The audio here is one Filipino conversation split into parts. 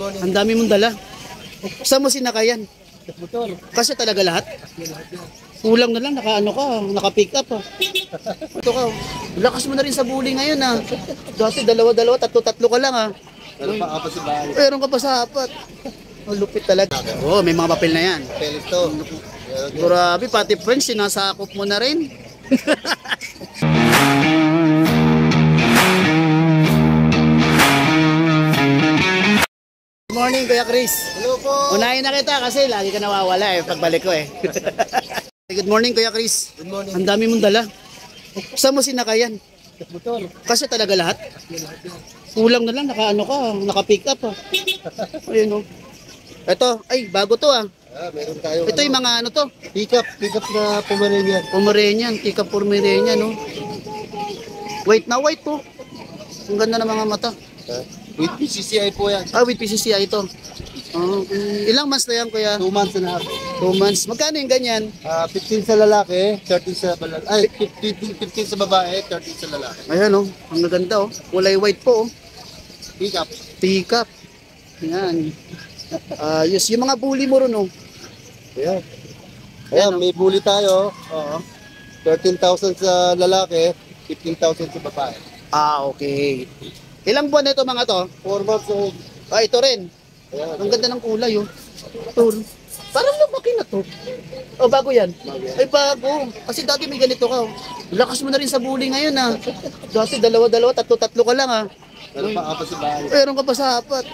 morning. Ang dami mong dala. Saan mo sinakayan? Motor. Kasi talaga lahat. Kulang na lang, naka-pick up ah. Ito ka, lakas mo na rin sa bully ngayon ah. Dati dalawa-dalawa, tatlo-tatlo ka lang ah. Meron pa apat sa bahay. Meron ka pa sa apat. Ang lupit talaga. Oo, may mga papel na yan. Pelis to. Grabe, pati friends, sinasakop mo na rin. Good morning, Kuya Chris. Hello po. Unahin na kita kasi lagi ka nawawala eh, pagbalik ko eh. Good morning, Kuya Chris. Good morning. Ang dami mong dala. Saan mo sinakayan? Motor. Kasi talaga lahat. Kulang na lang, naka-pick up ah. Ayun oh. Ito, ay, bago to ah. Meron tayo. Ito yung mga ano to. Pick up na Pomeranian. Pomeranian, pick up Pomeranian no. White na white po. Ang ganda ng mga mata. With PCCI po yan. Ah, with PCCI ito. Ilang months na yan, Kuya? 2 months and a half. 2 months. Magkano yung ganyan? 15 sa lalaki, 13 sa babae. Ay, 15 sa babae, 13 sa lalaki. Ayan oh, ang ganda oh. Kulay white po oh. Pick up. Pick up. Yan. Yes, yung mga bully mo ron oh. Ayan. Ayan, may bully tayo. Oo. 13,000 sa lalaki, 15,000 sa babae. Ah, okay. Ilang buwan na ito mga to? 4 months old. Ah, ito rin. Ayan. Ang ganda ng kulay oh. Ito. Parang lumaki na to. Oh, bago yan. Ay, bago. Kasi dati may ganito ka oh. Lakas mo na rin sa bully ngayon ah. Dati dalawa-dalawa, tatlo-tatlo ka lang ah. Meron pa apat sa bahay. Meron ka pa sa apat.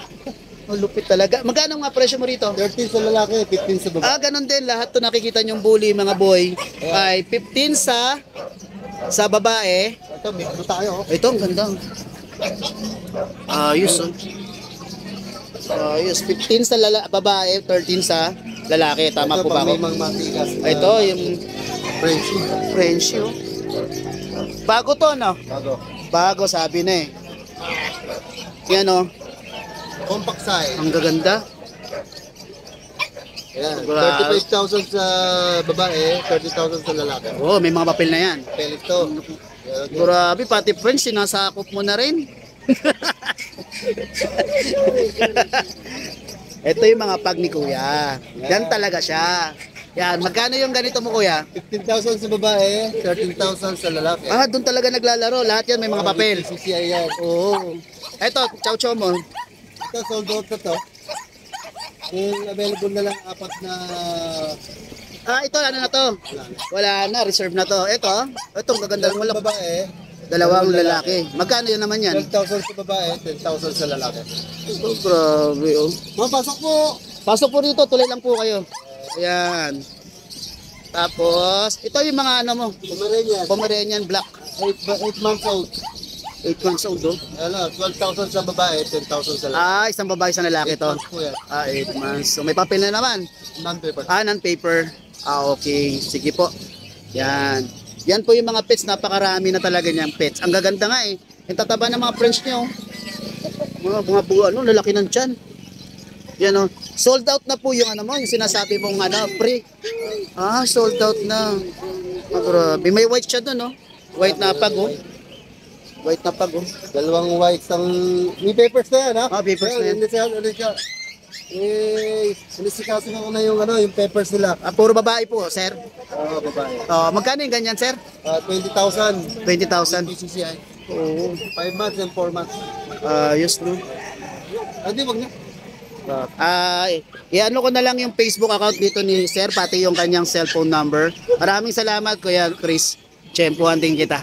Ang lupit talaga. Magkano nga presyo mo rito? 13 sa lalaki, 15 sa babae. Ah, ganun din. Lahat to nakikita nyong bully mga boy. Ay 15 sa babae. Ito, may ano tayo. Ito, ang ganda. Ayos oh. Ayos. 15 sa babae, 13 sa lalaki. Tama po ba ako? May mga matigas. Ito, yung Frenchie. Frenchie oh. Bago to no? Bago. Bago sabi na eh. Yan oh. Compact size. Ang gaganda. Ayan. Grabe. 35,000 sa babae, 30,000 sa lalaki. Oh, may mga papel na yan. Pelis to. Grabe, pati friends, sinasakop mo na rin. Ito yung mga pag ni Kuya. Yan talaga siya. Yan, magkano yung ganito mo Kuya? 15,000 sa babae, 13,000 sa lalaki. Ah, doon talaga naglalaro. Lahat yan may mga papel. CCI yan. Oo. Ito, chow-chow mo. Ito, sold out na to. Kung available na lang apat na... Ah, ito, ano na to? Wala na, reserve na to. Ito, itong gaganda ng malak. babae, Dalawang lalaki. Magkano yun naman yan? 12,000 sa babae, 10,000 sa lalaki. Oh, grabe oh. Mapasok po! Pasok po dito, tuloy lang po kayo. Ayan. Tapos, ito yung mga ano mo. Pomeranian, Pomeranian black. 8 months old. 8 months old oh. Ano, 12,000 sa babae, 10,000 sa lalaki. Ah, isang babae sa lalaki 8 to. months po yan. Ah, 8 months. So may papel na naman. Non-paper. Ah, non-paper. Ah, okay. Sige po. Yan. Yan po yung mga pets. Napakarami na talaga niyang pets. Ang gaganda nga eh. Yung tataba ng mga friends niyo. Mga ano, lalaki ng tiyan. Yan oh. Sold out na po yung ano mo, yung sinasabi mong ano, free. Ah, sold out na. Ah, grabe. May white siya doon, no? White na pag, oh. White na pag, oh. Dalawang whites ang... May papers na yan, ha? Ah, papers na yan. Sinisikasin ko na yung, ano, yung papers nila. Ah, puro babae po, sir. Oo, babae. Oh, magkano yung ganyan, sir? 20,000. 20,000. PCCI. Oo. 5 months and 4 months. Ayos, no? Hindi, wag na. I-ano ko na lang yung Facebook account dito ni sir, pati yung kanyang cellphone number. Maraming salamat, Kuya Chris. Tsempuhan din kita.